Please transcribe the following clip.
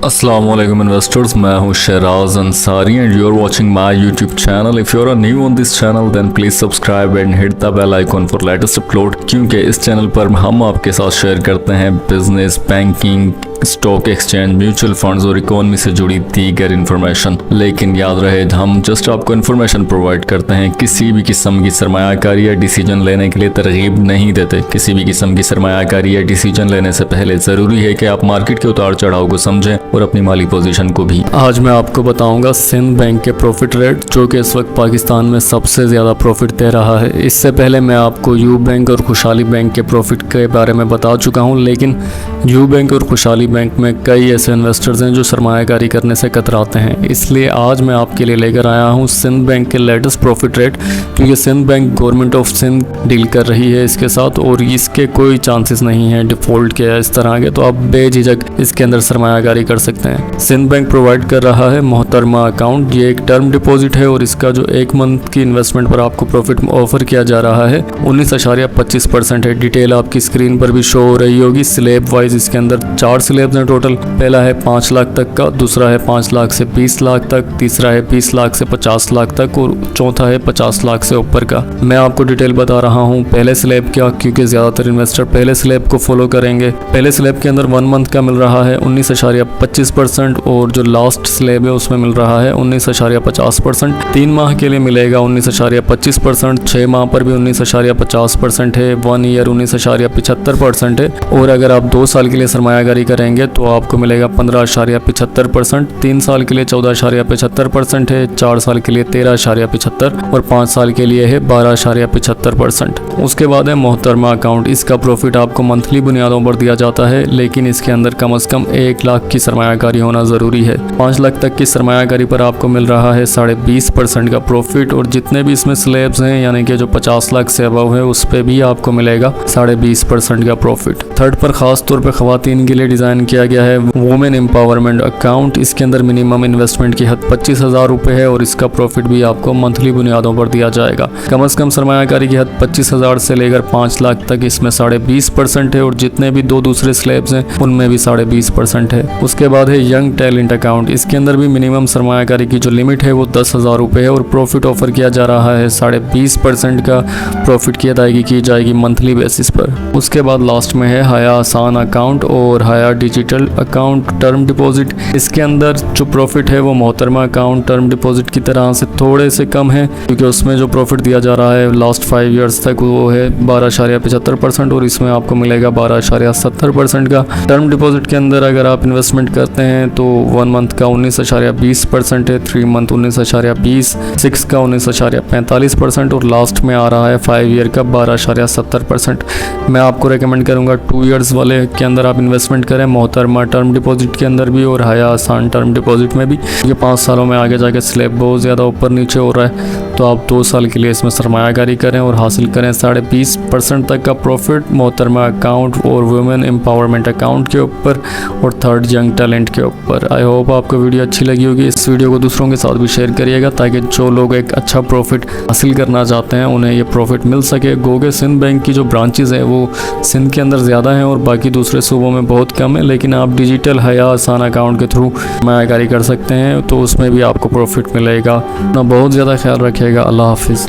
अस्सलाम वालेकुम इन्वेस्टर्स, मैं हूं Shahraj Ansari and you are watching my YouTube channel. If you are new on this channel then please subscribe and hit the bell icon for latest upload, क्योंकि इस channel पर हम आपके साथ शेयर करते हैं business, banking, stock exchange, mutual funds और economy से जुड़ी दीगर इन्फॉर्मेशन। लेकिन याद रहे, हम जस्ट आपको इन्फॉर्मेशन प्रोवाइड करते हैं, किसी भी किस्म की सरमायाकारी या डिसीजन लेने के लिए तरगीब नहीं देते। किसी भी किस्म की सरमायाकारी या डिसीजन लेने से पहले ज़रूरी है कि आप मार्केट के उतार चढ़ाव को समझें और अपनी माली पोजीशन को भी। आज मैं आपको बताऊंगा सिंध बैंक के प्रॉफिट रेट, जो कि इस वक्त पाकिस्तान में सबसे ज़्यादा प्रॉफिट दे रहा है। इससे पहले मैं आपको यू बैंक और खुशहाली बैंक के प्रॉफिट के बारे में बता चुका हूँ, लेकिन यू बैंक और खुशहाली बैंक में कई ऐसे इन्वेस्टर्स हैं जो सरमायाकारी करने से कतराते हैं। इसलिए आज मैं आपके लिए लेकर आया हूँ सिंध बैंक के लेटेस्ट प्रॉफिट रेट, क्योंकि Sindh bank government of Sindh deal कर रही है इसके साथ और इसके कोई चांसेस नहीं है डिफ़ॉल्ट के या इस तरह के, तो आप बेझिझक इसके अंदर सरमायाकारी कर सकते हैं। सिंध बैंक प्रोवाइड कर रहा है मोहतरमा अकाउंट। ये एक टर्म डिपॉजिट है और इसका जो 1 मंथ की इन्वेस्टमेंट पर आपको प्रॉफिट ऑफर किया जा रहा है 19.25% है। डिटेल आपकी स्क्रीन पर भी शो हो रही होगी। स्लैब वाइज इसके अंदर 4 स्लैब्स हैं टोटल। पहला है 5 लाख तक का, दूसरा है 5 लाख से 20 लाख तक, तीसरा है 20 लाख से 50 लाख तक और चौथा है 50 लाख से ऊपर का। मैं आपको डिटेल बता रहा हूँ पहले स्लैब क्या, क्योंकि ज़्यादातर इन्वेस्टर पहले स्लैब को फॉलो करेंगे। पहले स्लैब के अंदर 1 मंथ का मिल रहा है 19.25% और जो लास्ट स्लैब है उसमें मिल रहा है 19.50%। 3 माह के लिए मिलेगा 19.25%, 6 माह पर भी 19.50% है, 1 ईयर 19.75% है और अगर आप 2 साल के लिए सरमायाकारी करेंगे तो आपको मिलेगा 15.75%, 3 साल के लिए 14.75% है, 4 साल के लिए 13.75% और 5 साल के लिए है 12.75%। उसके बाद है मोहतरमा अकाउंट। इसका प्रॉफिट आपको मंथली बुनियादों पर दिया जाता है, लेकिन इसके अंदर कम से कम 1 लाख की सरमायाकारी होना ज़रूरी है। 5 लाख तक की सरमायाकारी पर आपको मिल रहा है 20.5% का प्रॉफिट और जितने भी इसमें स्लैब्स हैं यानी कि जो 50 लाख से अबव है उस पर भी आपको मिलेगा 20.5% का प्रॉफिट। थर्ड पर खास तौर पर खवातीन के लिए डिज़ाइन किया गया है वुमेन एम्पावरमेंट अकाउंट। इसके अंदर मिनिमम इन्वेस्टमेंट की हद 25,000 रुपये है और इसका प्रॉफिट भी आपको मंथली बुनियादों पर दिया जाएगा। कम से कम सरमायाकारी की हद 25,000 से लेकर 5 लाख तक इसमें 20.5% है और जितने भी 2 दूसरे स्लैब्स हैं उनमें भी 20.5% है। उसके बाद है यंग टैलेंट अकाउंट। इसके अंदर भी मिनिमम सरमायाकारी की जो लिमिट है वो 10,000 रुपये है और प्रॉफिट ऑफर किया जा रहा है 20.5% का प्रॉफिट की अदायगी की जाएगी मंथली बेसिस पर। उसके बाद लास्ट में है हया आसान अकाउंट और हया डिजिटल अकाउंट टर्म डिपॉजिट। इसके अंदर जो प्रॉफिट है वो मोहतरमा अकाउंट टर्म डिपॉजिट की तरह से थोड़े से कम है, क्योंकि उसमें जो प्रॉफिट दिया जा रहा है लास्ट 5 ईयर्स तक वो है 12.75% और इसमें आपको मिलेगा 12.70% का। टर्म डिपॉजिट के अंदर अगर आप इन्वेस्टमेंट करते हैं तो 1 मंथ का 19.20% है, 3 मंथ 19.20, 6 का 19.45% और लास्ट में आ रहा है 5 ईयर का 12.70%। मैं आपको रेकमेंड करूँगा 2 ईयर्स वाले के अंदर आप इन्वेस्टमेंट करें, मोहतरमा टर्म डिपॉजिट के अंदर भी और हया आसान टर्म डिपॉजिट में भी। ये 5 सालों में आगे जाके स्लैब बहुत ज़्यादा ऊपर नीचे हो रहा है, तो आप 2 साल के लिए इसमें सरमायाकारी करें और हासिल करें 20.5% तक का प्रॉफिट मोहतरमा अकाउंट और वुमेन एम्पावरमेंट अकाउंट के ऊपर और थर्ड यंग टैलेंट के ऊपर। आई होप आपको वीडियो अच्छी लगी होगी। इस वीडियो को दूसरों के साथ भी शेयर करिएगा ताकि जो लोग एक अच्छा प्रॉफिट हासिल करना चाहते हैं उन्हें ये प्रॉफिट मिल सके। गोगे सिंध बैंक की जो ब्रांचेज़ हैं वो सिंध के अंदर ज़्यादा हैं और बाकी दूसरे सूबों में बहुत कम है, लेकिन आप डिजिटल हया आसान अकाउंट के थ्रू सरमायाकारी कर सकते हैं तो उसमें भी आपको प्रॉफिट मिलेगा। ना बहुत ज़्यादा ख्याल रखिएगा। अल्लाह हाफिज़।